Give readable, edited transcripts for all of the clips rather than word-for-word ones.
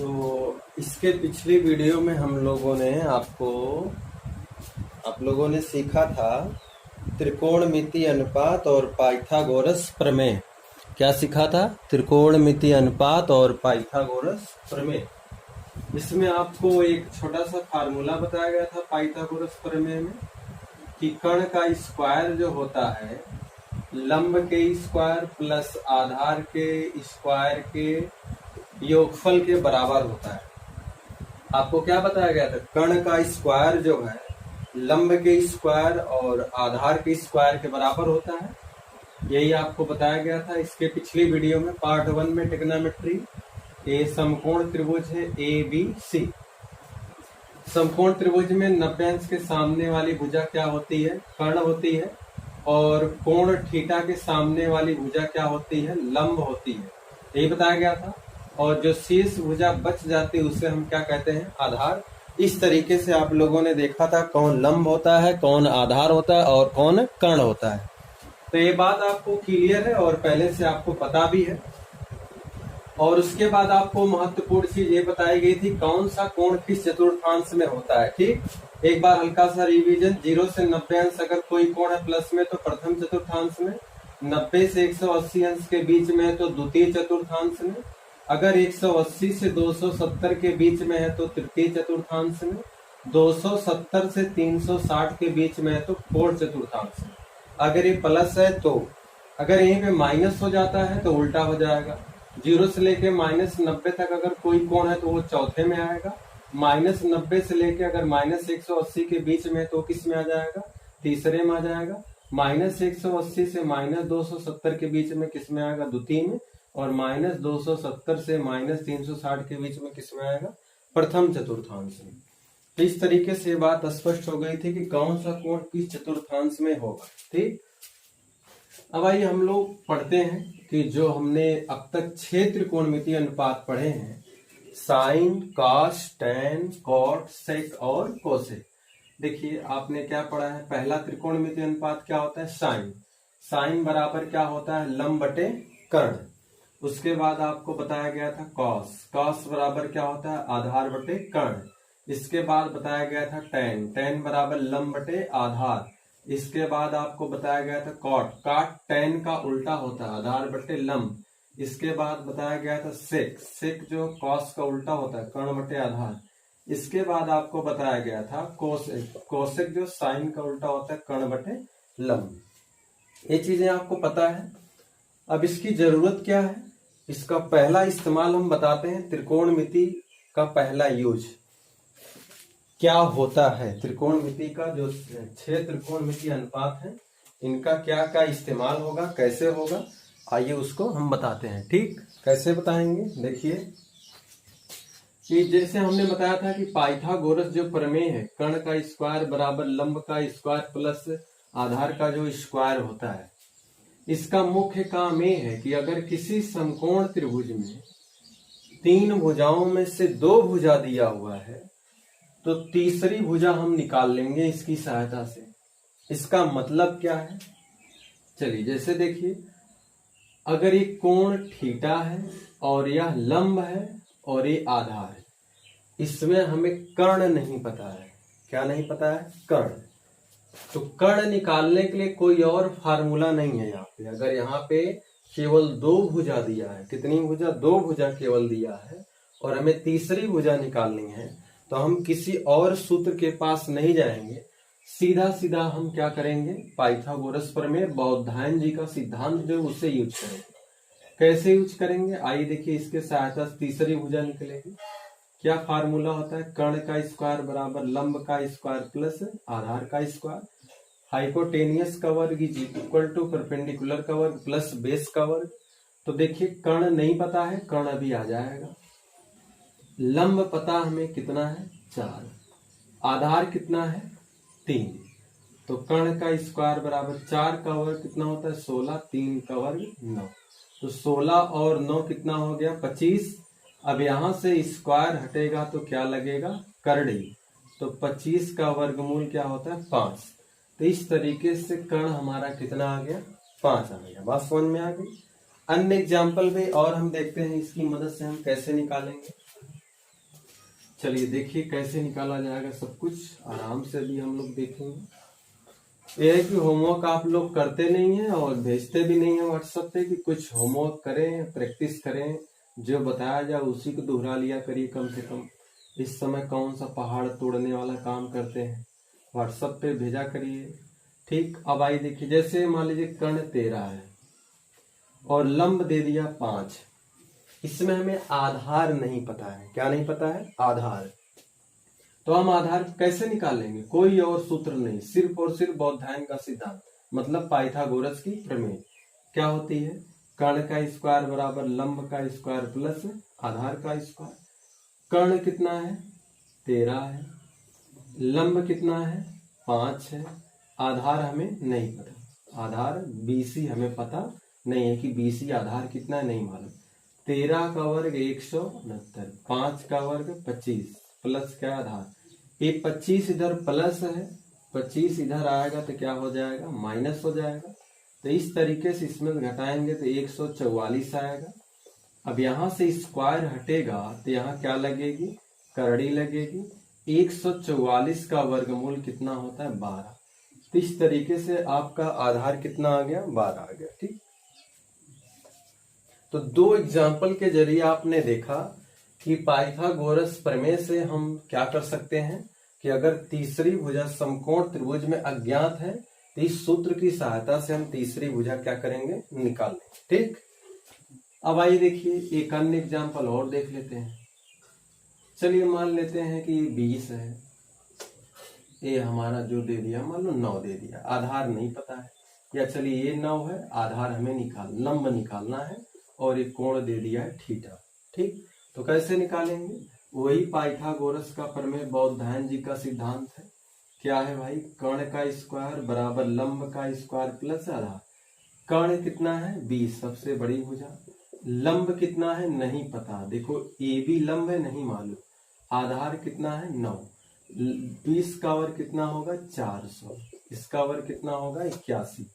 तो इसके पिछली वीडियो में हम लोगों ने आप लोगों ने सीखा था त्रिकोणमिति अनुपात और पाइथागोरस प्रमेय। क्या सीखा था? त्रिकोणमिति अनुपात और पाइथागोरस प्रमेय। इसमें आपको एक छोटा सा फार्मूला बताया गया था पाइथागोरस प्रमेय में कि कण का स्क्वायर जो होता है लंब के स्क्वायर प्लस आधार के स्क्वायर के योगफल के बराबर होता है। आपको क्या बताया गया था? कण का स्क्वायर जो है लंब के स्क्वायर और आधार के स्क्वायर के बराबर होता है। यही आपको बताया गया था इसके पिछली वीडियो में, पार्ट 1 में ट्रिग्नोमेट्री। ये समकोण त्रिभुज है ABC। समकोण त्रिभुज में 90 अंश के सामने वाली भुजा क्या होती है? कर्ण होती है। और कोण थीटा के सामने वाली भुजा क्या होती है? लंब होती है। यही बताया गया था। और जो शेष भुजा बच जाती है उसे हम क्या कहते हैं? आधार। इस तरीके से आप लोगों ने देखा था कौन लंब होता है, कौन आधार होता है और कौन कर्ण होता है। तो ये बात आपको क्लियर है और पहले से आपको पता भी है। और उसके बाद आपको महत्वपूर्ण चीज ये बताई गई थी कौन सा कोण किस चतुर्थांश में होता है। ठीक, एक बार हल्का सा रिवीजन। 0 से 90 अंश अगर कोई कोण है प्लस में तो प्रथम चतुर्थांश में, 90 से 180 अंश के बीच में है तो द्वितीय चतुर्थांश में, अगर 180 से 270 के बीच में है तो तृतीय चतुर्थांश में, 270 से 360 के बीच में है तो फोर्थ चतुर्थांश में। अगर ये प्लस है तो, अगर यहीं पे माइनस हो जाता है तो उल्टा हो जाएगा। 0 से लेके -90 तक अगर कोई कोण है तो वो चौथे में आएगा। -90 से लेके अगर -180 के बीच में है तो किस में आ जाएगा? तीसरे में आ जाएगा। -180 से -270 के बीच में किस में आएगा? द्वितीय में। और -270 से -360 के बीच में किस में आएगा? प्रथम चतुर्थांश में। इस तरीके से बात स्पष्ट हो गई थी कि कौन सा कोण किस चतुर्थांश में होगा। ठीक, अब आइए हम लोग पढ़ते हैं कि जो हमने अब तक 6 त्रिकोणमितीय अनुपात पढ़े हैं, साइन, कॉस, टैन, कॉट, सेक और कोसेक। देखिए आपने क्या पढ़ा है? पहला त्रिकोणमितीय अनुपात क्या होता है? साइन। साइन बराबर क्या होता है? लंब बटे कर्ण। उसके बाद आपको बताया गया था कॉस। कॉस बराबर क्या होता है? आधार बटे कर्ण। इसके बाद बताया गया था टैन। टैन बराबर लंब बटे आधार। इसके बाद आपको बताया गया था कॉट। कॉट टैन का उल्टा होता है, आधार बटे लंब। इसके बाद बताया गया था सेक। सेक जो कॉस का उल्टा होता है, कर्ण बटे आधार। इसके बाद आपको बताया गया था कोसेक। कोसेक जो साइन का उल्टा होता है, कर्ण बटे लंब। ये चीजें आपको पता है। अब इसकी जरूरत क्या है? इसका पहला इस्तेमाल हम बताते हैं। त्रिकोणमिति का पहला यूज क्या होता है? त्रिकोणमिति का जो 6 त्रिकोणमिति अनुपात है इनका क्या क्या इस्तेमाल होगा, कैसे होगा, आइए उसको हम बताते हैं। ठीक, कैसे बताएंगे? देखिए कि जैसे हमने बताया था कि पाइथागोरस जो प्रमेय है, कर्ण का स्क्वायर बराबर लंब का स्क्वायर प्लस आधार का जो स्क्वायर होता है, इसका मुख्य काम ये है कि अगर किसी समकोण त्रिभुज में 3 भुजाओं में से 2 भुजा दिया हुआ है तो तीसरी भुजा हम निकाल लेंगे इसकी सहायता से। इसका मतलब क्या है? चलिए जैसे देखिए, अगर ये कोण थीटा है और यह लंब है और ये आधार है, इसमें हमें कर्ण नहीं पता है। क्या नहीं पता है? कर्ण। तो कर्ण निकालने के लिए कोई और फार्मूला नहीं है यहाँ पे। अगर यहाँ पे केवल 2 भुजा दिया है, कितनी भुजा? 2 भुजा केवल दिया है और हमें तीसरी भुजा निकालनी है, तो हम किसी और सूत्र के पास नहीं जाएंगे, सीधा सीधा हम क्या करेंगे? पाइथागोरस प्रमेय, बौद्धायन जी का सिद्धांत जो उसे यूज करेंगे। कैसे यूज करेंगे? आइए देखिए, इसके सहायता से तीसरी भुजा निकलेगी। क्या फार्मूला होता है? कर्ण का स्क्वायर बराबर लंब का स्क्वायर प्लस आधार का स्क्वायर। हाइपोटेनियस का वर्ग इज इक्वल टू परपेंडिकुलर का वर्ग प्लस बेस का वर्ग। तो देखिए कर्ण नहीं पता है, कर्ण अभी आ जाएगा। लंब पता हमें कितना है? 4। आधार कितना है? 3। तो कर्ण का स्क्वायर बराबर 4 का वर्ग कितना होता है? 16। 3 का वर्ग 9। तो 16 और 9 कितना हो गया? 25। अब यहां से स्क्वायर हटेगा तो क्या लगेगा? करड़ी। तो 25 का वर्गमूल क्या होता है? 5। तो इस तरीके से कर्ण हमारा कितना आ गया? 5 आ गया। बात समझ में आ गई? अन्य एग्जाम्पल भी और हम देखते हैं, इसकी मदद से हम कैसे निकालेंगे। चलिए देखिए कैसे निकाला जाएगा सब कुछ, आराम से भी हम लोग देखेंगे। यह है कि होमवर्क आप लोग करते नहीं है और भेजते भी नहीं है व्हाट्सएप पे कि कुछ होमवर्क करें, प्रैक्टिस करें, जो बताया जाए उसी को दोहरा लिया करिए कम से कम। इस समय कौन सा पहाड़ तोड़ने वाला काम करते हैं, व्हाट्सएप पे भेजा करिए। ठीक, अब आइए देखिए, जैसे मान लीजिए कर्ण 13 है और लंब दे दिया 5। इसमें हमें आधार नहीं पता है। क्या नहीं पता है? आधार। तो हम आधार कैसे निकालेंगे? कोई और सूत्र नहीं, सिर्फ और सिर्फ बौद्धायन का सिद्धांत, मतलब पाइथागोरस की प्रमेय। क्या होती है? कर्ण का स्क्वायर बराबर लंब का स्क्वायर प्लस आधार का स्क्वायर। कर्ण कितना है? 13 है। लंब कितना है? 5 है। आधार हमें नहीं पता, आधार BC हमें पता नहीं है कि BC आधार कितना है, नहीं मालूम। 13 का वर्ग 169, 5 का वर्ग 25 प्लस क्या आधार, ये 25 इधर प्लस है, 25 इधर आएगा तो क्या हो जाएगा? माइनस हो जाएगा। तो इस तरीके से इसमें घटाएंगे तो 144 आएगा। अब यहां से स्क्वायर हटेगा तो यहाँ क्या लगेगी? करड़ी लगेगी। 144 का वर्गमूल कितना होता है? 12। तो इस तरीके से आपका आधार कितना आ गया? 12 आ गया। ठीक, तो 2 एग्जाम्पल के जरिए आपने देखा कि पाइथागोरस प्रमेय से हम क्या कर सकते हैं कि अगर तीसरी भुजा समकोण त्रिभुज में अज्ञात है तो इस सूत्र की सहायता से हम तीसरी भुजा क्या करेंगे? निकाल लेंगे। ठीक, अब आइए देखिए एक अन्य एग्जाम्पल और देख लेते हैं। चलिए मान लेते हैं कि 20 है, ये हमारा जो दे दिया मान लो 9 दे दिया, आधार नहीं पता है, या चलिए ये 9 है, आधार हमें लंब निकालना है और एक कोण दे दिया है थीटा। ठीक, तो कैसे निकालेंगे? वही पाइथागोरस का प्रमेय, बौद्धायन जी का सिद्धांत है। क्या है भाई? कर्ण का स्क्वायर बराबर लंब का स्क्वायर प्लस आधार। कर्ण कितना है? 20, सबसे बड़ी भुजा। लंब कितना है? नहीं पता, देखो AB लंब है, नहीं मालूम। आधार कितना है? 9। 20 का वर्ग कितना होगा? 400। इसका वर्ग कितना होगा? 81।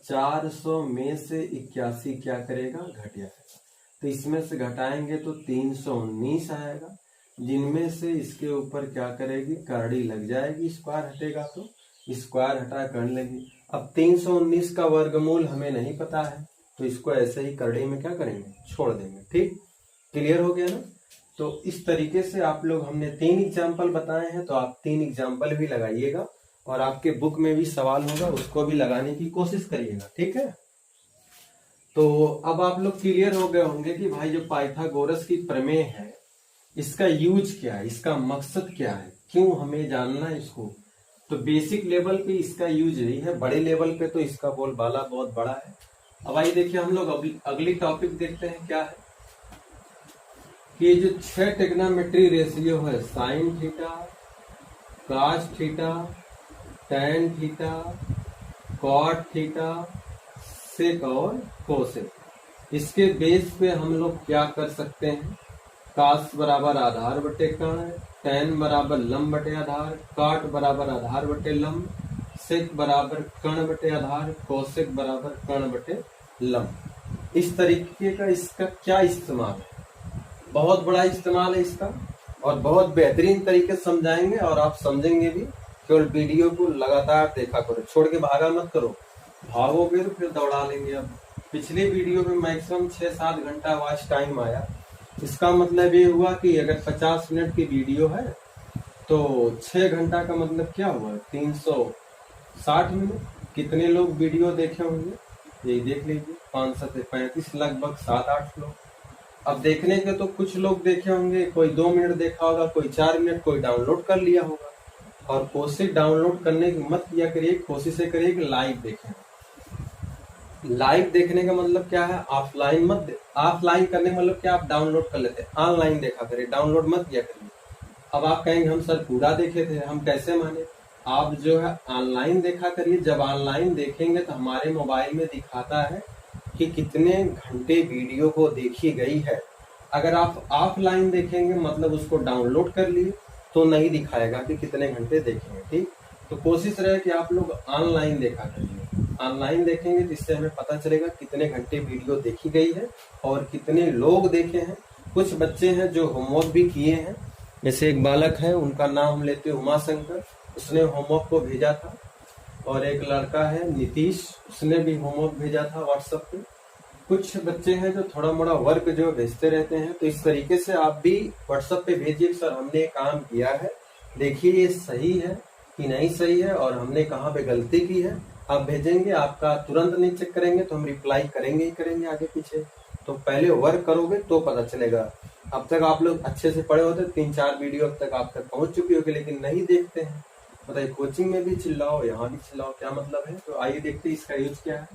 400 में से 81 क्या करेगा? घट जाएगा। तो इसमें से घटाएंगे तो 319 आएगा, जिनमें से इसके ऊपर क्या करेगी? करड़ी लग जाएगी। स्क्वायर हटेगा तो स्क्वायर हटा करने लगी। अब 319 का वर्गमूल हमें नहीं पता है तो इसको ऐसे ही करड़ी में क्या करेंगे? छोड़ देंगे। ठीक, क्लियर हो गया ना? तो इस तरीके से आप लोग, हमने 3 एग्जाम्पल बताए हैं, तो आप 3 एग्जाम्पल भी लगाइएगा और आपके बुक में भी सवाल होगा उसको भी लगाने की कोशिश करिएगा। ठीक है, तो अब आप लोग क्लियर हो गए होंगे कि भाई जो पाइथागोरस की प्रमेय है इसका यूज क्या है, इसका मकसद क्या है, क्यों हमें जानना है इसको। तो बेसिक लेवल पे इसका यूज यही है, बड़े लेवल पे तो इसका बोलबाला बहुत बड़ा है। अब आइए देखिए हम लोग अगली टॉपिक देखते हैं। क्या है कि जो 6 ट्रिग्नोमेट्री रेशियो है, sine theta, cos theta, tan theta, cot theta, sec और कोसेक, इसके बेस पे हम लोग क्या कर सकते हैं? कास बराबर आधार बटे कर्ण, टैन बराबर लंब बटे आधार, काट बराबर आधार बटे लंब, सेक बराबर कर्ण बटे आधार, कोसेक बराबर कर्ण बटे लंब। इस तरीके का इसका क्या इस्तेमाल है? बहुत बड़ा इस्तेमाल है इसका और बहुत बेहतरीन तरीके से समझाएंगे और आप समझेंगे भी। केवल वीडियो को लगातार देखा करो, छोड़ के भागा मत करो, भागोगे तो फिर दौड़ा लेंगे। अब पिछले वीडियो में मैक्सिमम 6-7 घंटा वॉच टाइम आया, इसका मतलब ये हुआ कि अगर 50 मिनट की वीडियो है तो 6 घंटा का मतलब क्या हुआ? 360 मिनट। कितने लोग वीडियो देखे होंगे? यही देख लीजिए, 500 से 35 लगभग 7-8 लोग। अब देखने के तो कुछ लोग देखे होंगे, कोई 2 मिनट देखा होगा, कोई 4 मिनट, कोई डाउनलोड कर लिया होगा। और कोशिश डाउनलोड करने की मत किया करिए, कोशिश करिए कि लाइव देखें। लाइव देखने का मतलब क्या है? ऑफलाइन मत, ऑफलाइन करने का मतलब क्या? आप डाउनलोड कर लेते हैं, ऑनलाइन देखा करिए, डाउनलोड मत किया करिए। अब आप कहेंगे हम सर पूरा देखे थे, हम कैसे माने? आप जो है ऑनलाइन देखा करिए। जब ऑनलाइन देखेंगे तो हमारे मोबाइल में दिखाता है कि कितने घंटे वीडियो को देखी गई है। अगर आप ऑफलाइन देखेंगे मतलब उसको डाउनलोड कर लिए तो नहीं दिखाएगा कि कितने घंटे देखेंगे। ठीक, तो कोशिश रहे कि आप लोग ऑनलाइन देखा करिए। ऑनलाइन देखेंगे जिससे हमें पता चलेगा कितने घंटे वीडियो देखी गई है और कितने लोग देखे हैं। कुछ बच्चे हैं जो होमवर्क भी किए हैं जैसे एक बालक है, उनका नाम हम लेते हैं उमाशंकर, उसने होमवर्क को भेजा था। और एक लड़का है नीतीश, उसने भी होमवर्क भेजा था व्हाट्सएप पे। कुछ बच्चे हैं जो थोड़ा मोड़ा वर्क जो भेजते रहते हैं, तो इस तरीके से आप भी व्हाट्सएप पे भेजिए, सर हमने काम किया है, देखिए ये सही है कि नहीं सही है और हमने कहाँ पे गलती की है। आप भेजेंगे, आपका तुरंत नहीं चेक करेंगे तो हम रिप्लाई करेंगे ही करेंगे आगे पीछे। तो पहले वर्क करोगे तो पता चलेगा। अब तक आप लोग अच्छे से पढ़े होते, 3-4 वीडियो अब तक आप तक पहुंच चुकी होगी, लेकिन नहीं देखते हैं। बताइए, कोचिंग में भी चिल्लाओ, यहाँ भी चिल्लाओ, क्या मतलब है? तो आइए देखते हैं इसका यूज क्या है।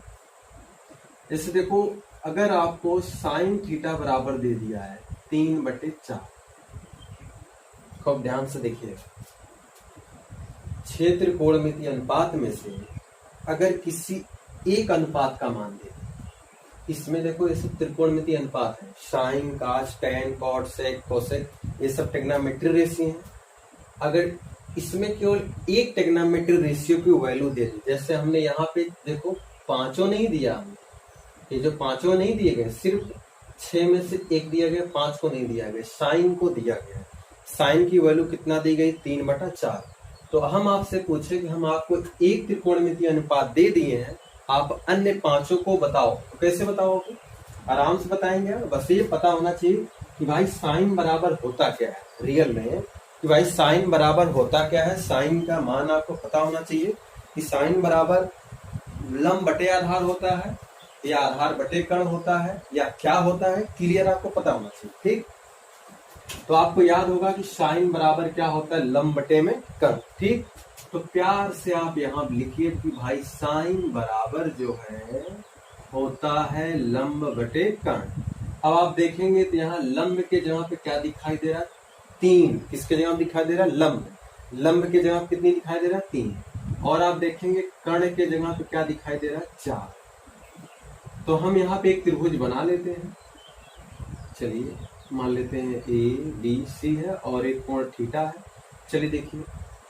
जैसे देखो, अगर आपको साइन थीटा बराबर दे दिया है 3/4, खूब ध्यान से देखिए, 6 त्रिकोणमितीय अनुपात में से अगर किसी एक अनुपात का मान दे, इसमें देखो ये सब त्रिकोणमितीय अनुपात है, साइन, कास, टैन, कॉट, सेक, कोसेक, ये सब ट्रिग्नोमेट्री रेशियो है। अगर इसमें केवल एक ट्रिग्नोमेट्री रेशियो की वैल्यू दे दी, जैसे हमने यहाँ पे देखो पांचों नहीं दिया, ये जो पांचों नहीं दिए गए, सिर्फ 6 में से एक दिया गया, 5 को नहीं दिया गया, साइन को दिया गया। साइन की वैल्यू कितना दी गई? 3/4। तो हम आपसे पूछे कि हम आपको एक त्रिकोणमितीय अनुपात दे दिए हैं, आप अन्य पांचों को बताओ, तो कैसे बताओगे? आराम से बताएंगे। बस ये पता होना चाहिए कि भाई साइन बराबर होता क्या है रियल में, कि भाई साइन बराबर होता क्या है। साइन का मान आपको पता होना चाहिए कि साइन बराबर लंब बटे आधार होता है, या आधार बटे कर्ण होता है, या क्या होता है, क्लियर आपको पता होना चाहिए। ठीक, तो आपको याद होगा कि साइन बराबर क्या होता है? लंब बटे में कर्ण। ठीक, तो प्यार से आप यहाँ लिखिए कि भाई साइन बराबर जो है होता है लंब बटे कर्ण। अब आप देखेंगे तो यहाँ लंब के जगह पे क्या दिखाई दे रहा है? 3। किसके जगह दिखाई दे रहा है? लंब। लंब के जगह कितनी दिखाई दे रहा है? 3। और आप देखेंगे कर्ण के जगह पे क्या दिखाई दे रहा है? 4। तो हम यहाँ पे एक त्रिभुज बना लेते हैं। चलिए मान लेते हैं ABC है और एक कोण थीटा है। चलिए देखिए,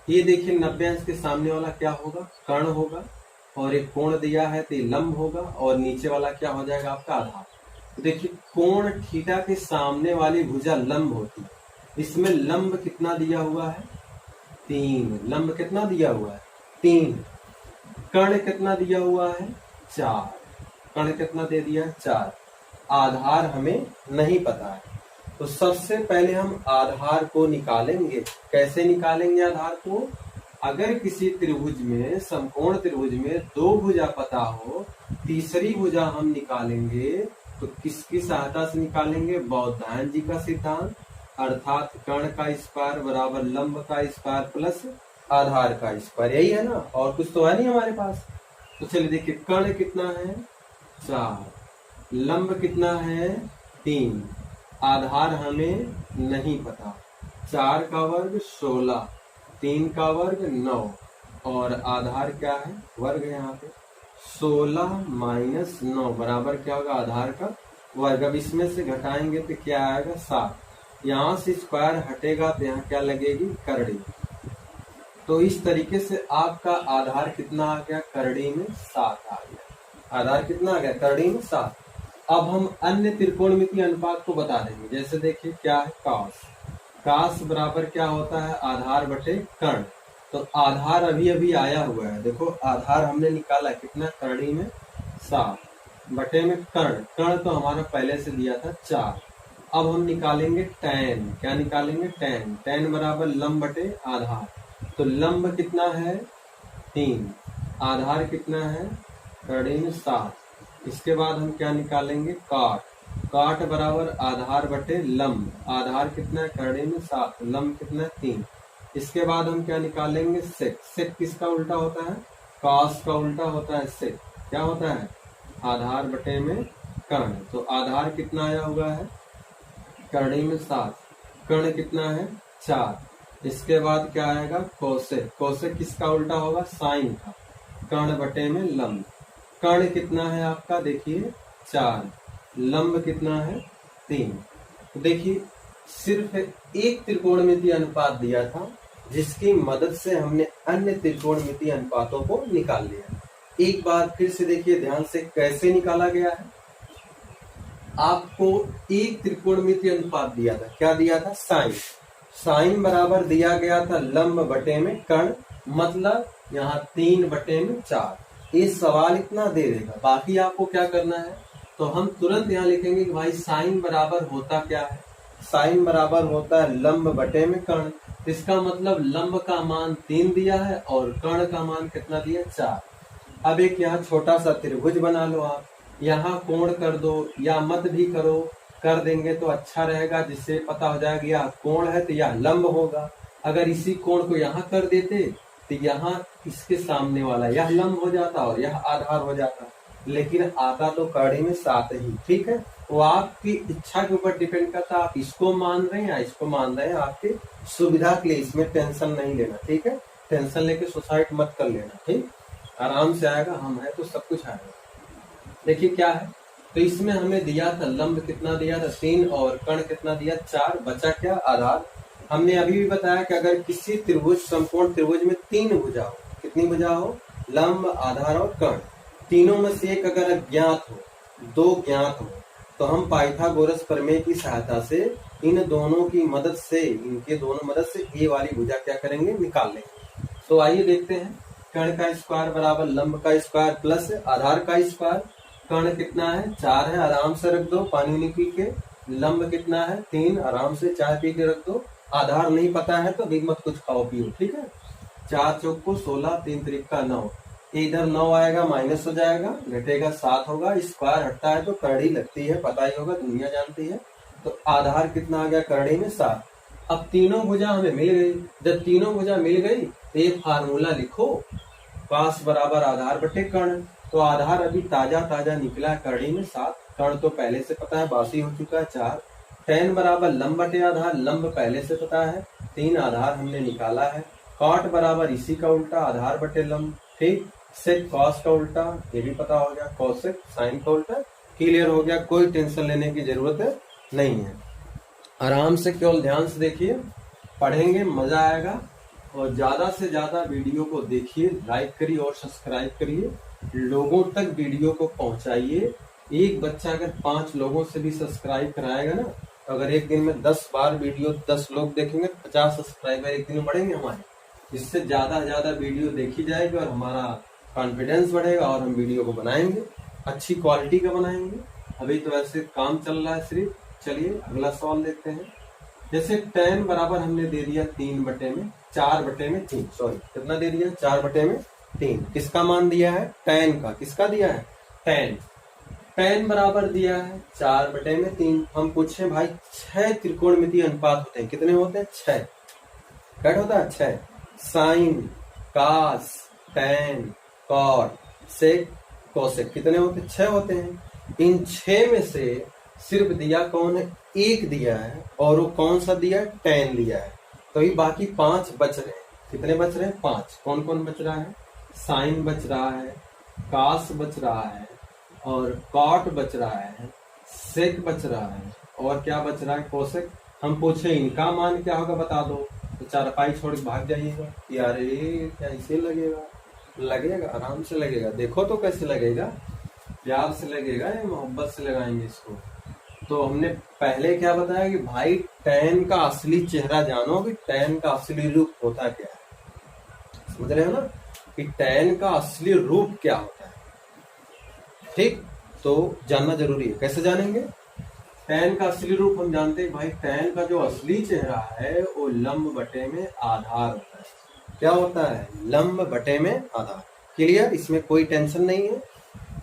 ये देखिए 90 अंश के सामने वाला क्या होगा? कर्ण होगा, और एक कोण दिया है तो ये लंब होगा, और नीचे वाला क्या हो जाएगा? आपका आधार। तो देखिए, कोण थीटा के सामने वाली भुजा लंब होती है, इसमें लंब कितना दिया हुआ है? 3। लंब कितना दिया हुआ है? 3। कर्ण कितना दिया हुआ है? 4। कर्ण कितना दे दिया? 4। आधार हमें नहीं पता है, तो सबसे पहले हम आधार को निकालेंगे। कैसे निकालेंगे आधार को? अगर किसी त्रिभुज में, समकोण त्रिभुज में 2 भुजा पता हो, तीसरी भुजा हम निकालेंगे तो किसकी सहायता से निकालेंगे? बौद्धायन जी का सिद्धांत, अर्थात कर्ण का स्क्वायर बराबर लंब का स्क्वायर प्लस आधार का स्क्वायर। यही है ना, और कुछ तो है नहीं हमारे पास। तो चलिए देखिए, कर्ण कितना है? 4। लंब कितना है? 3। आधार हमें नहीं पता। 4 का वर्ग 16, 3 का वर्ग 9, और आधार क्या है? वर्ग है यहाँ पे। 16 माइनस 9 बराबर क्या होगा? आधार का वर्ग। अब इसमें से घटाएंगे तो क्या आएगा? 7। यहाँ से स्क्वायर हटेगा तो यहाँ क्या लगेगी? करड़ी। तो इस तरीके से आपका आधार कितना आ गया? करड़ी में 7 आ गया। आधार कितना आ गया? करड़ी में 7। अब हम अन्य त्रिकोणमितीय अनुपात को बता देंगे। जैसे देखिए क्या है? कास। कास बराबर क्या होता है? आधार बटे कर्ण। तो आधार अभी अभी आया हुआ है, देखो आधार हमने निकाला कितना? करड़ी में 7 बटे में कर्ण। कर्ण तो हमारा पहले से दिया था 4। अब हम निकालेंगे टैन। क्या निकालेंगे? टैन। टैन बराबर लंब बटे आधार। तो लंब कितना है? 3। आधार कितना है? करड़ी में 7। इसके बाद हम क्या निकालेंगे? काट। काट बराबर आधार बटे लंब। आधार कितना है? करड़ी में 7। लंब कितना है? 3। इसके बाद हम क्या निकालेंगे? सेक। सेक किसका उल्टा होता है? कास का उल्टा होता है सेक। क्या होता है? आधार बटे में कर्ण। तो आधार कितना आया हुआ है? करड़ी में 7। कर्ण कितना है? 4। इसके बाद क्या आएगा? कोसेक। कोसेक किसका उल्टा होगा? साइन का। कर्ण बटे में लंब। कर्ण कितना है आपका? देखिए 4। लंब कितना है? 3। तो देखिए, सिर्फ एक त्रिकोणमितीय अनुपात दिया था, जिसकी मदद से हमने अन्य त्रिकोणमितीय अनुपातों को निकाल लिया। एक बार फिर से देखिए ध्यान से, कैसे निकाला गया है। आपको एक त्रिकोणमितीय अनुपात दिया था, क्या दिया था? साइन। साइन बराबर दिया गया था लंब बटे में कर्ण, मतलब यहाँ 3/4। ये सवाल इतना दे देगा, बाकी आपको क्या करना है, तो हम तुरंत यहाँ लिखेंगे कि भाई साइन बराबर होता क्या है, साइन बराबर होता है लंब बटे में कर्ण। इसका मतलब लंब का मान 3 दिया है और कर्ण का मान कितना दिया, 4। अब एक यहाँ छोटा सा त्रिभुज बना लो आप, यहाँ कोण कर दो या मत भी करो, कर देंगे तो अच्छा रहेगा, जिससे पता हो जाएगा यह कोण है तो यह लंब होगा। अगर इसी कोण को यहाँ कर देते तो यहाँ इसके सामने वाला यह लंब हो जाता और यह आधार हो जाता, लेकिन आता तो कड़ी में 7 ही। ठीक है, वो आपकी इच्छा के ऊपर डिपेंड करता है, आप इसको मान रहे हैं या इसको मान रहे हैं, आपकी सुविधा के लिए, इसमें टेंशन नहीं लेना। ठीक है, टेंशन लेके सुसाइड मत कर लेना, ठीक, आराम से आएगा, हम है तो सब कुछ आएगा। देखिए क्या है, तो इसमें हमें दिया था लंब कितना दिया था 3 और कर्ण कितना दिया 4, बचा क्या, आधार। हमने अभी भी बताया कि अगर किसी त्रिभुज समकोण त्रिभुज में 3 भुजा हो, कितनी भुजा हो, लंब, आधार और कर्ण, तीनों में से एक अगर अज्ञात हो, 2 ज्ञात हो, तो हम पाइथागोरस प्रमेय की सहायता से इन दोनों की मदद से, इनके दोनों मदद से ये वाली भुजा क्या करेंगे, निकाल लेंगे। तो आइए देखते हैं, कर्ण का स्क्वायर बराबर लंब का स्क्वायर प्लस आधार का स्क्वायर। कर्ण कितना है, 4 है, आराम से रख दो पानी नहीं पी के। लंब कितना है, 3, आराम से चाय पी के रख दो। आधार नहीं पता है तो भी मत कुछ खाओ पियो, ठीक है। 4 चौक को 16, 3 त्रिक का 9, इधर 9 आएगा माइनस हो जाएगा, घटेगा 7 होगा, स्क्वायर हटता है तो करड़ी लगती है, पता ही होगा, दुनिया जानती है। तो आधार कितना आ गया करड़ी में 7। अब तीनों भुजा हमें मिल गई, जब तीनों भुजा मिल गई तो ये फार्मूला लिखो, पास बराबर आधार बटे कर्ण। तो आधार अभी ताजा ताजा निकला, करड़ी में 7, कर्ण तो पहले से पता है, बासी हो चुका है 4। tan बराबर लंब बटे आधार, लंब पहले से पता है, 3 आधार हमने निकाला है। कॉट बराबर इसी का उल्टा, आधार बटे लंब, ठीक। सेक कॉस का उल्टा, ये भी पता हो गया, कॉसेक साइन का उल्टा, क्लियर हो गया, कोई टेंशन लेने की जरूरत नहीं है। आराम से केवल ध्यान से देखिए, पढ़ेंगे, मजा आएगा। और ज्यादा से ज्यादा वीडियो को देखिए, लाइक करिए और सब्सक्राइब करिए, लोगों तक वीडियो को पहुंचाइए। एक बच्चा अगर 5 लोगों से भी सब्सक्राइब कराएगा ना, तो अगर एक दिन में 10 बार वीडियो 10 लोग देखेंगे, 50 सब्सक्राइबर एक दिन में बढ़ेंगे हमारे। इससे ज्यादा वीडियो देखी जाएगी और हमारा कॉन्फिडेंस बढ़ेगा और हम वीडियो को बनाएंगे, अच्छी क्वालिटी का बनाएंगे। अभी तो ऐसे काम चल रहा है सिर्फ। चलिए अगला सवाल देखते हैं। जैसे tan बराबर हमने दे दिया 4/3, सॉरी कितना दे दिया, 4/3। किसका मान दिया है, tan का, किसका दिया है, tan बराबर दिया है 4/3। हम पूछे भाई 6 त्रिकोणमितीय अनुपात होते हैं, कितने होते हैं, 6। क्या होता है, 6। साइन, कास, tan, कॉट, सेक, कोसेक, कितने होते हैं, 6 होते हैं। इन 6 में से सिर्फ दिया कौन है, 1 दिया है, और वो कौन सा दिया है, tan दिया है। तो ये बाकी 5 बच रहे हैं, कितने बच रहे हैं, 5। कौन कौन बच रहा है, साइन बच रहा है, कास बच रहा है, और कॉट बच रहा है, सेक बच रहा है, और क्या बच रहा है, कोसेक। हम पूछे इनका मान क्या होगा बता दो, तो चारपाई छोड़ के भाग जाइएगा, यार ये क्या इसे लगेगा, आराम से लगेगा, देखो तो कैसे लगेगा, प्यार से लगेगा या मोहब्बत से लगाएंगे इसको। तो हमने पहले क्या बताया कि भाई tan का असली चेहरा जानो, कि tan का असली रूप होता क्या है, समझ रहे हो ना, कि tan का असली रूप क्या होता है, ठीक। तो जानना जरूरी है, कैसे जानेंगे, tan का असली रूप हम जानते हैं भाई, tan का जो असली चेहरा है वो लंब बटे में आधार होता है। क्या होता है, लंब बटे में आधार, क्लियर, इसमें कोई टेंशन नहीं है।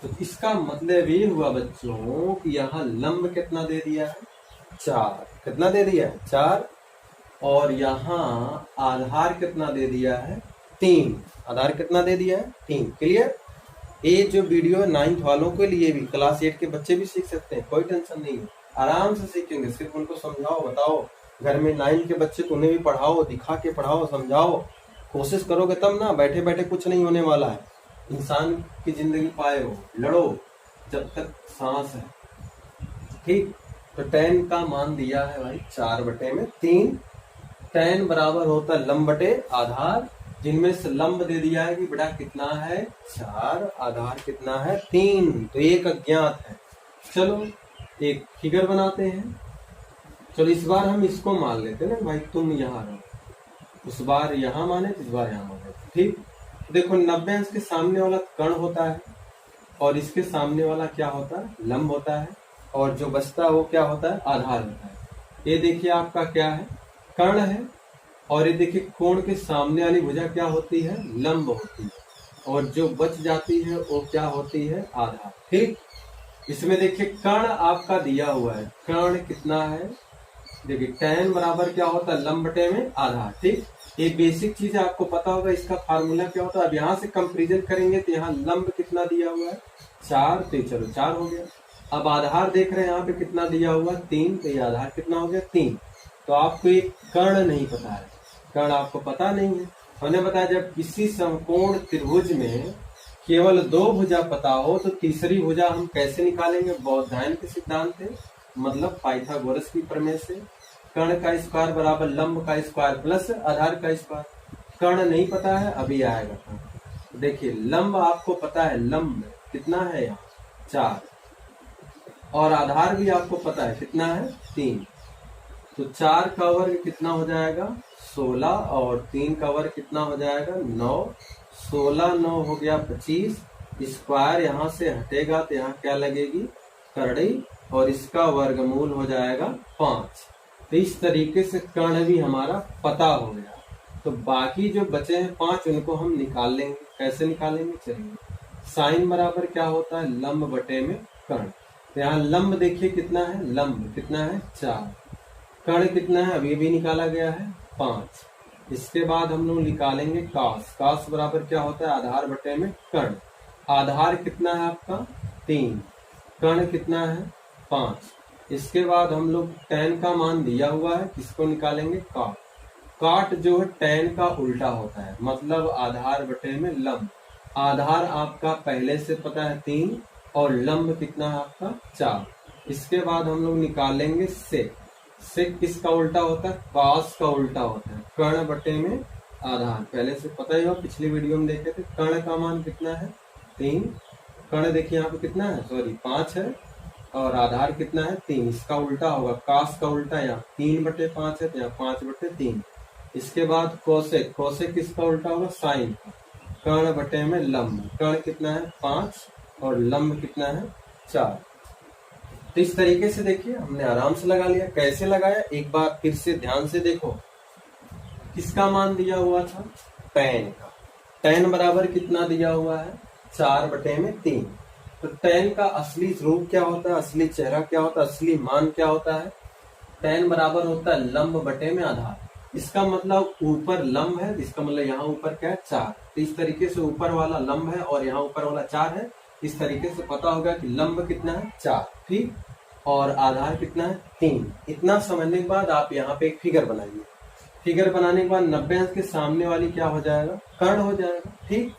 तो इसका मतलब ये हुआ बच्चों कि यहाँ लंब कितना दे दिया है, 4, कितना दे दिया है, 4, और यहाँ आधार कितना दे दिया है, 3, आधार कितना दे दिया है, 3, क्लियर। ये जो वीडियो 9th वालों के लिए भी, क्लास 8 के बच्चे भी सीख सकते हैं, कोई टेंशन नहीं है, आराम से सीखेंगे, सिर्फ उनको समझाओ, बताओ, घर में 9 के बच्चे को उन्हें भी पढ़ाओ, दिखा के पढ़ाओ, समझाओ, कोशिश करोगे तब ना, बैठे बैठे कुछ नहीं होने वाला है। इंसान की जिंदगी पाए हो, लड़ो जब तक सांस है, ठीक। तो tan का मान दिया है भाई 4/3। tan बराबर होता है लंब बटे आधार, जिनमें से लंब दे दिया है कि बेटा कितना है, 4, आधार कितना है, 3, तो एक अज्ञात है। चलो एक फिगर बनाते हैं। चलो इस बार हम इसको मान लेते हैं ना भाई, तुम यहाँ रहो, उस बार यहाँ माने तो इस बार यहाँ माने, ठीक। देखो 90 अंश के सामने वाला कर्ण होता है और इसके सामने वाला क्या होता है, लंब होता है, और जो बचता है वो क्या होता है, आधार होता है। ये देखिए आपका क्या है, कर्ण है, और ये देखिए कोण के सामने वाली भुजा क्या होती है, लंब होती है, और जो बच जाती है वो क्या होती है, आधार, ठीक। इसमें देखिए कर्ण आपका दिया हुआ है, कर्ण कितना है, देखिए tan बराबर क्या होता है, लंब बटे में आधार, ठीक। ये बेसिक चीज आपको पता होगा, इसका फार्मूला क्या होता है। अब यहाँ से कंपेरिजन करेंगे तो यहाँ लंब कितना दिया हुआ है, 4, तो चलो 4 हो गया। अब आधार देख रहे हैं यहाँ पे कितना दिया हुआ, 3, तो ये आधार कितना हो गया, 3। तो आपको एक कर्ण नहीं पता है, कर्ण आपको पता नहीं है। हमने बताया जब किसी समकोण त्रिभुज में केवल 2 भुजा पता हो तो तीसरी भुजा हम कैसे निकालेंगे, बौद्धायन के सिद्धांत से, मतलब पाइथागोरस की प्रमेय से। कर्ण का स्क्वायर बराबर लंब का स्क्वायर प्लस आधार का स्क्वायर। कर्ण नहीं पता है, अभी आएगा कर्ण। देखिए लंब आपको पता है, लंब कितना है यहाँ 4, और आधार भी आपको पता है कितना है 3। तो 4 का वर्ग कितना हो जाएगा 16, और 3 का वर्ग कितना हो जाएगा 9। 16 9 हो गया 25, स्क्वायर यहाँ से हटेगा तो यहाँ क्या लगेगी, करड़ी, और इसका वर्गमूल हो जाएगा 5। तो इस तरीके से कर्ण भी हमारा पता हो गया। तो बाकी जो बचे हैं 5 उनको हम निकाल लेंगे। कैसे निकालेंगे, चलिए। साइन बराबर क्या होता है, लंब बटे में कर्ण। तो यहाँ लंब देखिए कितना है, लंब कितना है 4, कर्ण कितना है, अभी भी निकाला गया है 5। इसके बाद हम लोग निकालेंगे कास। कास बराबर क्या होता है, आधार बटे में कर्ण। आधार कितना है आपका 3, कर्ण कितना है 5। इसके बाद हम लोग tan का मान दिया हुआ है, किसको निकालेंगे, काट। काट जो है tan का उल्टा होता है, मतलब आधार बटे में लंब। आधार आपका पहले से पता है 3, और लंब कितना है आपका 4। इसके बाद हम लोग निकालेंगे सेक। सेक किसका उल्टा होता है, कास का उल्टा होता है, कर्ण बटे में आधार। पहले से पता ही हो, पिछली वीडियो में देखे थे। कर्ण का मान कितना है 3, कर्ण देखिए यहाँ पे कितना है, सॉरी 5 है, और आधार कितना है 3। इसका उल्टा होगा, कास का उल्टा यहाँ 3/5 है, तो यहाँ 5/3। इसके बाद कोसेक। कोसेक किसका उल्टा होगा, साइन। कर्ण बटे में लंब। कर्ण कितना है 5, और लंब कितना है 4। तो इस तरीके से देखिए हमने आराम से लगा लिया। कैसे लगाया, एक बार फिर से ध्यान से देखो। किसका मान दिया हुआ था, tan का। tan बराबर कितना दिया हुआ है, 4/3। तो tan का असली रूप क्या होता है, असली चेहरा क्या होता है, असली मान क्या होता है, tan बराबर होता है लंब बटे में आधार। इसका मतलब ऊपर लंब है, इसका मतलब यहाँ ऊपर क्या है 4। तो इस तरीके से ऊपर वाला लंब है और यहाँ ऊपर वाला 4 है। इस तरीके से पता होगा कि लंब कितना है 4, ठीक, और आधार कितना है 3। इतना समझने के बाद आप यहाँ पे एक फिगर बनाइए। फिगर बनाने के बाद 90 अंश के सामने वाली क्या हो जाएगा, कर्ण हो जाएगा, ठीक।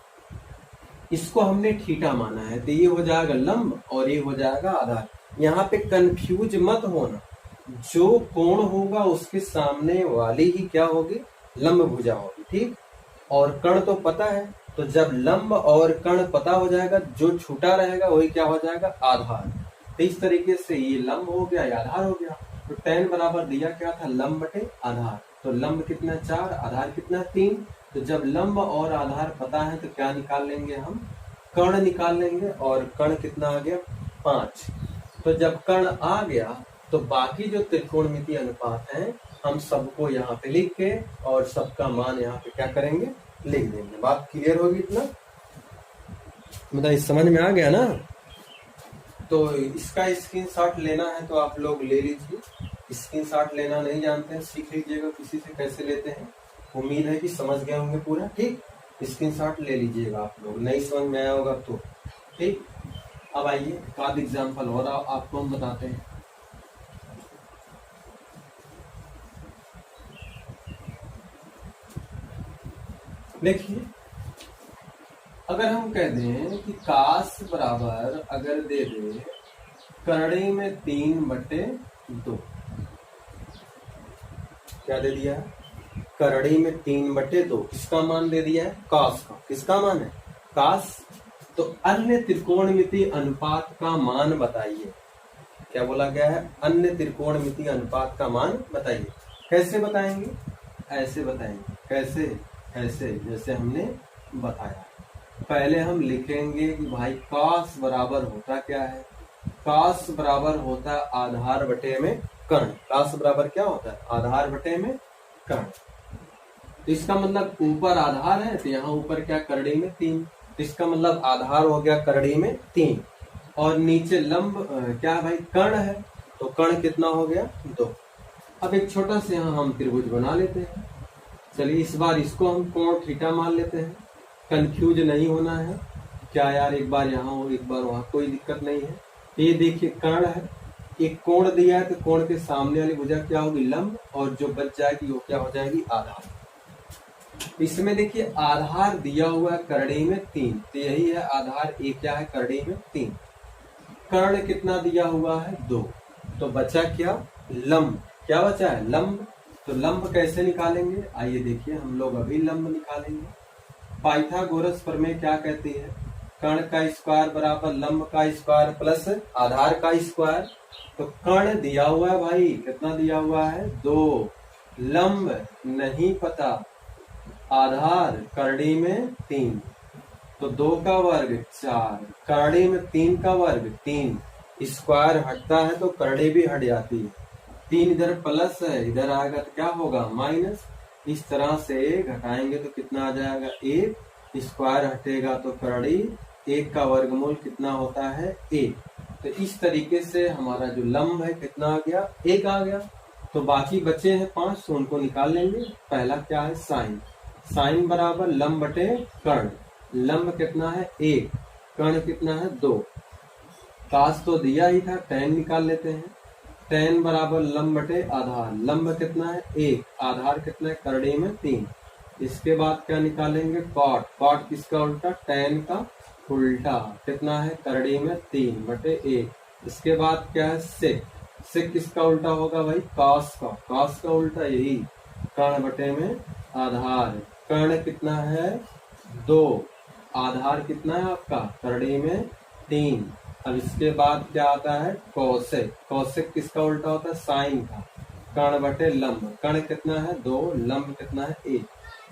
इसको हमने थीटा माना है, तो ये हो जाएगा लंब और ये हो जाएगा आधार। यहाँ पे कंफ्यूज मत होना, जो कोण होगा उसके सामने वाली ही क्या होगी, लंब भुजा होगी, ठीक। और कर्ण तो पता है, तो जब लंब और कर्ण पता हो जाएगा, जो छूटा रहेगा वही क्या हो जाएगा, आधार। तो इस तरीके से ये लंब हो गया, ये आधार हो गया। तो tan बराबर दिया क्या था, लंब बटे आधार। तो लंब कितना 4, आधार कितना 3। तो जब लंब और आधार पता है तो क्या निकाल लेंगे हम, कर्ण निकाल लेंगे, और कर्ण कितना आ गया 5। तो जब कर्ण आ गया तो बाकी जो त्रिकोणमितीय अनुपात हैं हम सबको यहाँ पे लिख के और सबका मान यहाँ पे क्या करेंगे, लिख देंगे। बात क्लियर होगी इतना, मतलब इस समझ में आ गया ना। तो इसका स्क्रीनशॉट लेना है तो आप लोग ले लीजिए। स्क्रीनशॉट लेना नहीं जानते हैं, सीख लीजिएगा किसी से कैसे लेते हैं। उम्मीद है कि समझ गए होंगे पूरा, ठीक। स्क्रीनशॉट ले लीजिएगा आप लोग, नहीं समझ में आया होगा तो, ठीक। अब आइए एक आध एग्जाम्पल और आपको हम बताते हैं। देखिए अगर हम कह दें कि काश बराबर अगर दे दे करड़ी में 3/2, क्या दे दिया है, करड़ी में 3/2। किसका मान दे दिया है, काश का। किसका मान है, काश। तो अन्य त्रिकोणमितीय अनुपात का मान बताइए। क्या बोला गया है, अन्य त्रिकोणमितीय अनुपात का मान बताइए। कैसे बताएंगे, ऐसे बताएंगे। कैसे, ऐसे जैसे हमने बताया। पहले हम लिखेंगे कि भाई कास बराबर होता क्या है, कास बराबर होता है आधार बटे में कर्ण। कास बराबर क्या होता है, आधार बटे में कर्ण। तो इसका मतलब ऊपर आधार है तो यहाँ ऊपर क्या करड़ी में 3, तो इसका मतलब आधार हो गया करड़ी में 3 और नीचे लंब क्या भाई कर्ण है, तो कर्ण कितना हो गया 2। अब एक छोटा से यहाँ हम त्रिभुज बना लेते हैं। चलिए इस बार इसको हम कोण थीटा मान लेते हैं, कंफ्यूज नहीं होना है। क्या यार एक बार यहाँ हो एक बार वहां, कोई दिक्कत नहीं है। ये देखिए कर्ण है, एक कोण दिया है तो कोण के सामने वाली भुजा क्या होगी लंब, और जो बच जाएगी वो क्या हो जाएगी आधार। इसमें देखिए आधार दिया हुआ है करड़ी में 3, तो यही है आधार। एक क्या है करड़ी में 3, कर्ण कितना दिया हुआ है 2, तो बचा क्या लंब। क्या बचा है लंब। तो लंब कैसे निकालेंगे, आइए देखिए हम लोग अभी लंब निकालेंगे। पाइथागोरस प्रमेय क्या कहती है, कर्ण का स्क्वायर बराबर लंब का स्क्वायर प्लस आधार का स्क्वायर। तो कर्ण दिया हुआ है भाई, कितना दिया हुआ है 2, लंब नहीं पता, आधार करड़ी में 3, तो 2 का वर्ग 4, करड़ी में 3 का वर्ग 3, स्क्वायर हटता है तो करड़ी भी हट जाती है। 3 इधर प्लस है, इधर आएगा तो क्या होगा माइनस। इस तरह से घटाएंगे तो कितना आ जाएगा 1, स्क्वायर हटेगा तो करड़ी, 1 का वर्गमूल कितना होता है 1। तो इस तरीके से हमारा जो लंब है कितना आ गया 1 आ गया। तो बाकी बचे हैं 5, तो उनको निकाल लेंगे। पहला क्या है साइन, साइन बराबर लंब बटे कर्ण। लंब कितना है 1, कर्ण कितना है 2। काश तो दिया ही था, tan निकाल लेते हैं। tan बराबर लंब बटे आधार, लंब कितना है 1, आधार कितना है करड़ी में 3। इसके बाद क्या निकालेंगे कॉट, कॉट किसका उल्टा tan का उल्टा, कितना है करड़ी में 3 बटे 1। इसके बाद क्या है सेक, सेक किसका उल्टा होगा भाई कॉस का, कॉस का उल्टा यही कर्ण बटे में आधार। कर्ण कितना है 2, आधार कितना है आपका करड़ी में 3। अब इसके बाद क्या आता है कौशिक, कौशिक किसका उल्टा होता है साइन का, कर्ण बटे लंब। कर्ण कितना है 2, लंब कितना है 1।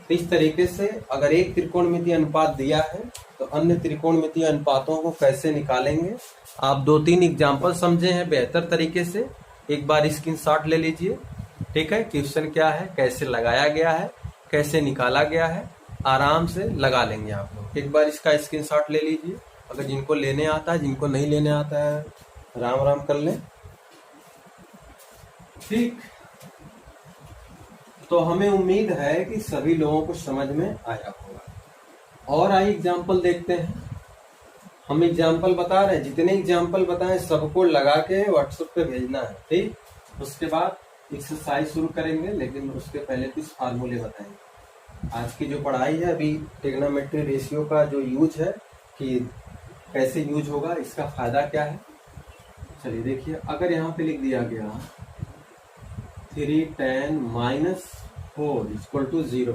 तो इस तरीके से अगर एक त्रिकोणमितीय अनुपात दिया है तो अन्य त्रिकोणमितीय अनुपातों को कैसे निकालेंगे, आप 2-3 एग्जाम्पल समझे हैं बेहतर तरीके से। एक बार स्क्रीनशॉट ले लीजिए, ठीक है। क्वेश्चन क्या है, कैसे लगाया गया है, कैसे निकाला गया है, आराम से लगा लेंगे आप लोग। एक बार इसका स्क्रीनशॉट ले लीजिए। अगर जिनको लेने आता है, जिनको नहीं लेने आता है राम राम कर लें, ठीक। तो हमें उम्मीद है कि सभी लोगों को समझ में आया होगा। और आइए एग्जाम्पल देखते हैं। हम एग्जाम्पल बता रहे हैं, जितने एग्जाम्पल बताएं सबको लगा के व्हाट्सएप पे भेजना है, ठीक। उसके बाद एक्सरसाइज शुरू करेंगे, लेकिन उसके पहले कुछ फार्मूले बताएंगे। आज की जो पढ़ाई है अभी ट्रिग्नोमेट्री रेशियो का जो यूज है कि कैसे यूज होगा, इसका फायदा क्या है। चलिए देखिए, अगर यहाँ पे लिख दिया गया 3 tan -4 = 0,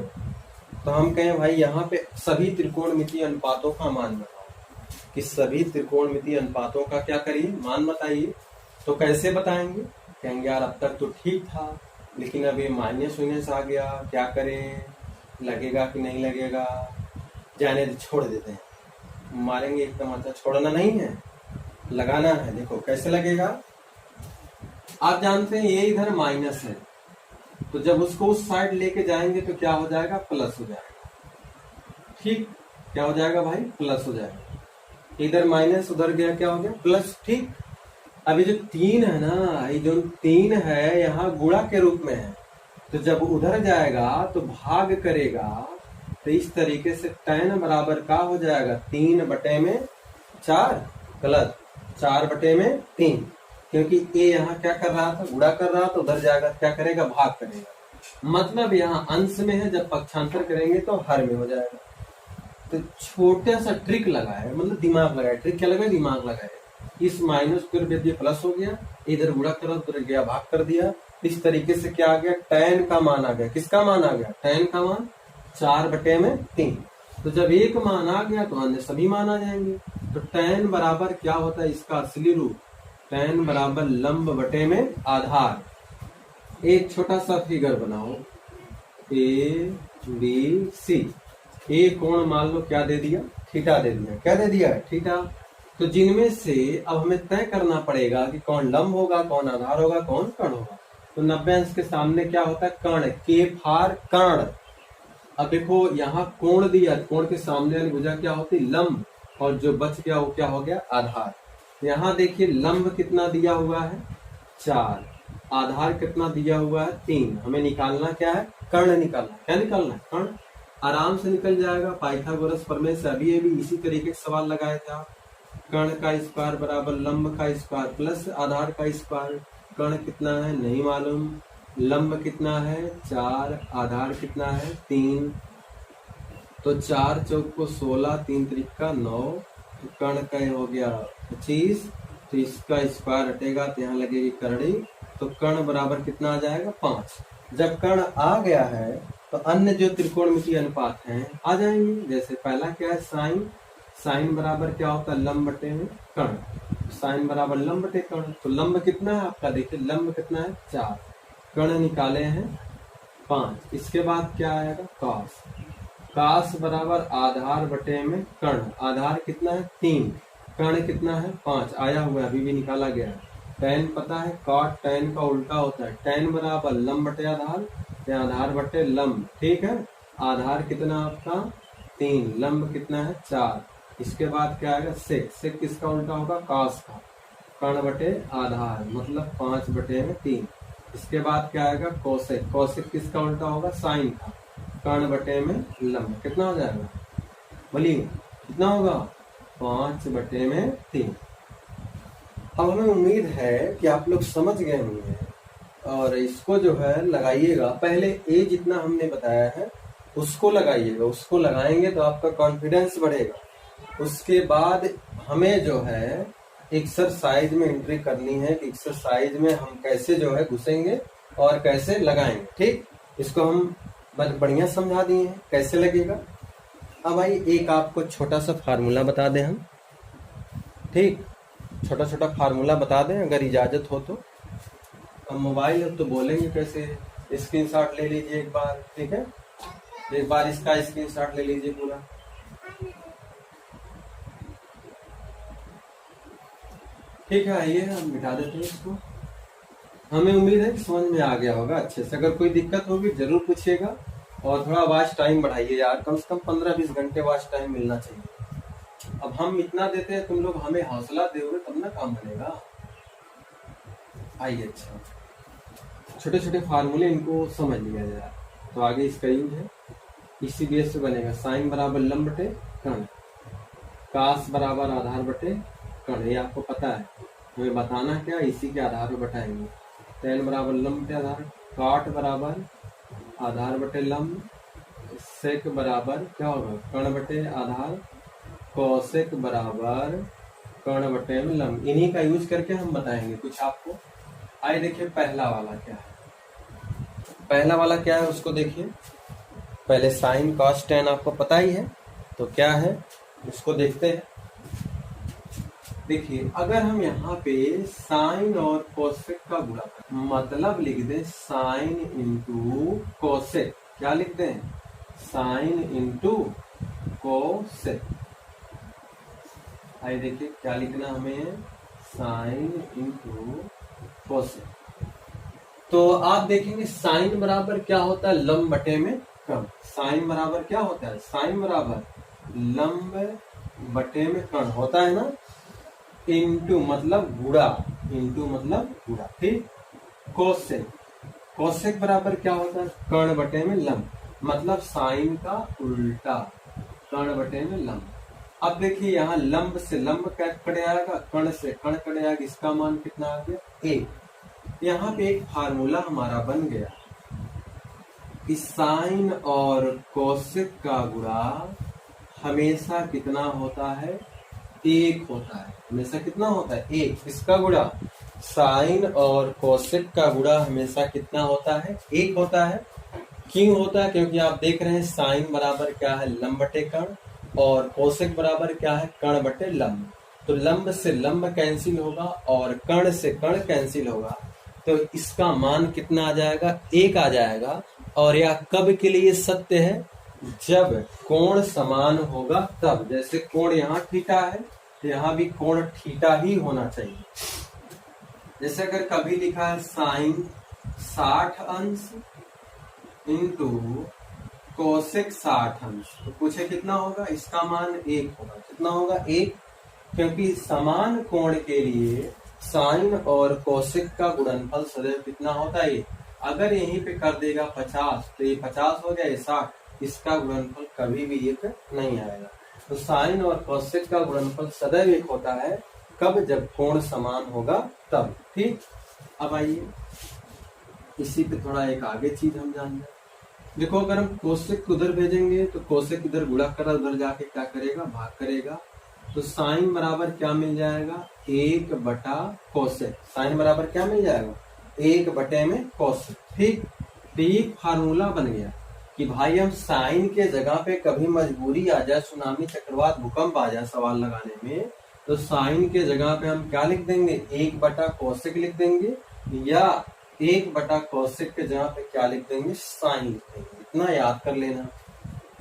तो हम कहें भाई यहाँ पे सभी त्रिकोणमितीय अनुपातों का मान बताओ, कि सभी त्रिकोणमितीय अनुपातों का क्या करिए मान बताइए। तो कैसे बताएंगे, कहेंगे यार अब तक तो ठीक था, लेकिन अब ये माइनस आ गया, क्या करें, लगेगा कि नहीं लगेगा, जाने छोड़ देते हैं, मारेंगे एकदम। अच्छा छोड़ना नहीं है, लगाना है। देखो कैसे लगेगा, आप जानते हैं ये इधर माइनस है, तो जब उसको उस साइड लेके जाएंगे तो क्या हो जाएगा प्लस हो जाएगा, ठीक। क्या हो जाएगा भाई प्लस हो जाएगा। इधर माइनस उधर गया क्या हो गया प्लस, ठीक। अभी जो 3 है ना, ये जो 3 है यहाँ गुणा के रूप में है, तो जब उधर जाएगा तो भाग करेगा, तो इस तरीके से tan बराबर का हो जाएगा 3/4, गलत 4/3, क्योंकि a यहाँ क्या कर रहा था गुणा कर रहा था, उधर जाएगा क्या करेगा भाग करेगा। मतलब यहाँ अंश में है, जब पक्षांतर करेंगे तो हर में हो जाएगा। तो छोटा सा ट्रिक लगाए, मतलब दिमाग लगाए। ट्रिक क्या लगाए, दिमाग लगाए। इस माइनस को प्लस हो गया, इधर गुणा करा उधर गया भाग कर दिया। इस तरीके से क्या आ गया tan का मान आ गया। किसका मान आ गया, tan का मान 4/3। तो जब एक मान आ गया तो अन्य सभी मान आ जाएंगे। तो tan बराबर क्या होता है, इसका असली रूप tan बराबर लंब बटे में आधार। एक छोटा सा फिगर बनाओ, ABC। ए कोण मान लो क्या दे दिया, थीटा दे दिया। क्या दे दिया, थीटा। तो जिनमें से अब हमें तय करना पड़ेगा कि कौन लंब होगा, कौन आधार होगा, कौन कर्ण होगा। तो 90 अंश के सामने क्या होता है, कर्ण। के फार कर्ण। अब देखो यहाँ कोण दिया, कोण के सामने वाली भुजा क्या होती, लंब, और जो बच गया वो क्या हो गया, आधार। यहाँ देखिए लंब कितना दिया हुआ है, 4, आधार कितना दिया हुआ है, 3। हमें निकालना क्या है, कर्ण निकालना। क्या निकालना है, कर्ण। आराम से निकल जाएगा, पाइथागोरस प्रमेय से अभी इसी तरीके से सवाल लगाए थे आप। कर्ण का स्क्वायर बराबर लंब का स्क्वायर प्लस आधार का स्क्वायर। कर्ण कितना है नहीं मालूम, लंब कितना है 4, आधार कितना है 3। तो 4 चौक को 16, 3 त्रिका 9, तो कर्ण का हो गया 25। तो इसका स्क्वायर हटेगा तो यहाँ लगेगी करड़ी। तो कर्ण बराबर कितना आ जाएगा, 5। जब कर्ण आ गया है तो अन्य जो त्रिकोणमितीय अनुपात हैं आ जाएंगे। जैसे पहला क्या है, साइन। साइन बराबर क्या होता है, लंब बटे में कर्ण। साइन बराबर लंब बटे कर्ण। तो लंब कितना है आपका, देखिए लंब कितना है 4, कर्ण निकाले हैं 5। इसके बाद क्या आएगा, कॉस। कॉस बराबर आधार बटे में कर्ण। आधार कितना है 3, कर्ण कितना है 5, आया हुआ है, अभी भी निकाला गया है। tan पता है, कॉट tan का उल्टा होता है। tan बराबर लंब बटे आधार या आधार बटे लंब। ठीक है, आधार कितना आपका 3, लंब कितना है 4। इसके बाद क्या आएगा, सेक। सेक किसका उल्टा होगा, कॉस का। कर्ण बटे आधार मतलब 5 बटे में 3। इसके बाद क्या आएगा, कोसेक। कोसेक किसका उल्टा होगा, साइन का। कर्ण बटे में लंब। कितना हो जाएगा, बोलिए कितना होगा, 5 बटे में 3। अब हमें उम्मीद है कि आप लोग समझ गए होंगे और इसको जो है लगाइएगा। पहले ए जितना हमने बताया है उसको लगाइएगा, उसको लगाएंगे तो आपका कॉन्फिडेंस बढ़ेगा। उसके बाद हमें जो है एक्सरसाइज में एंट्री करनी है कि एक्सरसाइज में हम कैसे जो है घुसेंगे और कैसे लगाएंगे। ठीक, इसको हम बढ़िया समझा दिए हैं कैसे लगेगा। अब भाई एक आपको छोटा सा फार्मूला बता दें हम, ठीक, छोटा छोटा फार्मूला बता दें अगर इजाजत हो तो। अब मोबाइल है तो बोलेंगे कैसे, स्क्रीनशॉट ले लीजिए एक बार। ठीक है, एक बार इसका स्क्रीनशॉट ले लीजिए पूरा। ठीक है, आइए हम मिटा देते हैं इसको। हमें उम्मीद है कि समझ में आ गया होगा अच्छे से। अगर कोई दिक्कत होगी जरूर पूछिएगा और थोड़ा वॉच टाइम बढ़ाइए यार, कम से कम 15-20 घंटे वॉच टाइम मिलना चाहिए। अब हम इतना देते हैं, तुम लोग हमें हौसला दोगे तब ना काम बनेगा। आइए, अच्छा छोटे छोटे फार्मूले इनको समझ लिया जाए तो आगे इसका यूज है। इसी बेस से बनेगा, साइन बराबर लंब बटे कर्ण, कास बराबर आधार बटे कर्ण। ये आपको पता है, हमें बताना क्या, इसी के आधार पर बताएंगे। tan बराबर लंब बटे आधार, काट बराबर आधार बटे लंब, सेक बराबर क्या होगा, कर्ण बटे आधार, कोसेक बराबर कर्ण बटे में लंब। इन्हीं का यूज करके हम बताएंगे कुछ आपको। आइए देखिए पहला वाला क्या है। पहला वाला क्या है उसको देखिए। पहले साइन कॉस tan आपको पता ही है, तो क्या है उसको देखते हैं। देखिए अगर हम यहाँ पे साइन और कोसेक का गुणा मतलब लिख दें साइन इंटू कोसेक, क्या लिख दें, साइन इंटू कोसेक। आइए देखिए क्या लिखना हमें, साइन इंटू कोसेक। तो आप देखेंगे साइन बराबर क्या होता है, लंब बटे में कर्ण। साइन बराबर क्या होता है, साइन बराबर लंब बटे में कर्ण होता है ना। इंटू मतलब गुणा, इंटू मतलब गुणा। ठीक, कोसेक, कोसेक बराबर क्या होता है, कर्ण बटे में लंब मतलब साइन का उल्टा, कर्ण बटे में लंब। अब देखिए यहाँ लंब से लंब कट आएगा, कर्ण से कर्ण कट आएगा, इसका मान कितना आ गया, 1। यहाँ पे एक फार्मूला हमारा बन गया कि साइन और कोसेक का गुणा हमेशा कितना होता है, 1 होता है। हमेशा कितना होता है, 1। इसका गुणा साइन और कोसेक का गुणा हमेशा कितना होता है, 1 होता है। क्यों होता है, क्योंकि आप देख रहे हैं साइन बराबर क्या है, लंब बटे कर्ण, और कोसेक बराबर क्या है, कर्ण बटे लंब। तो लंब से लंब कैंसिल होगा और कर्ण से कर्ण कैंसिल होगा, तो इसका मान कितना आ जाएगा, 1 आ जाएगा। और यह कब के लिए सत्य है, जब कोण समान होगा तब। जैसे कोण यहाँ थीटा है तो यहाँ भी कोण थीटा ही होना चाहिए। जैसे अगर कभी लिखा है साइन 60 अंश इंटू कोसेक 60 अंश, तो पूछे कितना होगा, इसका मान 1 होगा। कितना होगा, 1, क्योंकि समान कोण के लिए साइन और कोसेक का गुणनफल सदैव कितना होता है, 1। अगर यहीं पे कर देगा 50 तो ये 50 हो गया, ये 60, इसका गुणनफल कभी भी 1 नहीं आएगा। तो साइन और कोसेक का गुणनफल सदैव 1 होता है, कब, जब कोण समान होगा तब। ठीक, अब आइए इसी पे थोड़ा एक आगे चीज हम जान जाए। देखो अगर हम कोसेक उधर भेजेंगे तो कोसेक इधर गुणा कर उधर जाके क्या करेगा, भाग करेगा। तो साइन बराबर क्या मिल जाएगा, 1 बटा कोसेक। साइन बराबर क्या मिल जाएगा, 1 बटे में कोसेक। ठीक फार्मूला बन गया कि भाई हम साइन के जगह पे कभी मजबूरी आ जाए, सुनामी चक्रवात भूकंप आ जाए सवाल लगाने में, तो साइन के जगह पे हम क्या लिख देंगे, 1 बटा कोसेक लिख देंगे, या 1 बटा कोसेक के जगह पे क्या लिख देंगे, साइन लिख देंगे। इतना याद कर लेना।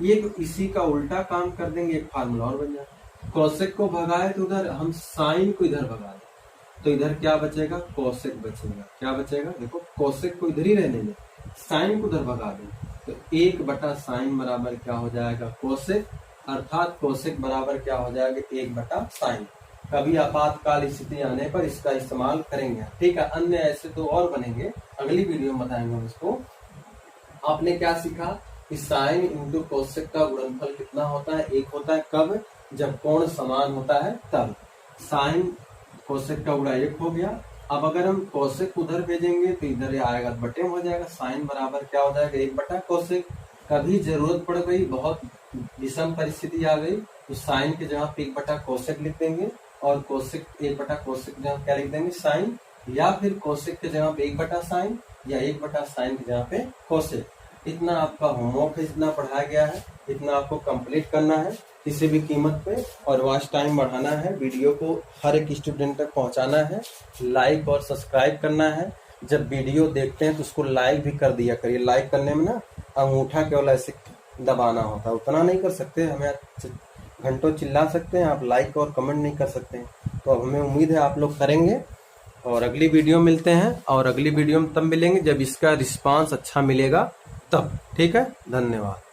ये तो इसी का उल्टा काम कर देंगे, एक फार्मूला और बन जाए। कोसेक को भगाए तो उधर हम साइन को इधर भगा दें, तो इधर क्या बचेगा, कोसेक बचेगा। क्या बचेगा, देखो कोसेक को इधर ही रहने दें, साइन को उधर भगा दें, तो 1 बटा साइन बराबर क्या हो जाएगा, कोसेक, अर्थात कोसेक बराबर क्या हो जाएगा, 1 बटा साइन। कभी आपातकाल स्थिति आने पर इसका इस्तेमाल करेंगे। ठीक है, अन्य ऐसे तो और बनेंगे, अगली वीडियो में बताएंगे हम इसको। आपने क्या सीखा कि साइन इंटू कोसेक का गुणनफल कितना होता है, 1 होता है। कब, जब कोण समान होता है तब। साइन कोसेक का गुणा 1 हो गया। अब अगर हम कोसेक उधर भेजेंगे तो इधर आएगा, बटे में हो जाएगा। साइन बराबर क्या हो जाएगा, 1 बटा कोसेक। कभी जरूरत पड़ गई, बहुत विषम परिस्थिति आ गई, तो साइन की जगह पे 1 बटा कोसेक लिख देंगे, और कोसेक 1 बटा कोसेक की जगह क्या लिख देंगे, साइन, या फिर कोसेक की जगह पे 1 बटा साइन, या 1 बटा साइन की जगह पे कोसेक। इतना आपका होमवर्क है, जितना पढ़ाया गया है इतना आपको कंप्लीट करना है किसी भी कीमत पे, और वॉच टाइम बढ़ाना है। वीडियो को हर एक स्टूडेंट तक पहुंचाना है, लाइक और सब्सक्राइब करना है। जब वीडियो देखते हैं तो उसको लाइक भी कर दिया करिए। लाइक करने में ना अंगूठा केवल ऐसे दबाना होता है, उतना नहीं कर सकते, हमें घंटों चिल्ला सकते हैं, आप लाइक और कमेंट नहीं कर सकते हैं। तो हमें उम्मीद है आप लोग करेंगे, और अगली वीडियो मिलते हैं। और अगली वीडियो में तब मिलेंगे जब इसका रिस्पांस अच्छा मिलेगा तब। ठीक है, धन्यवाद।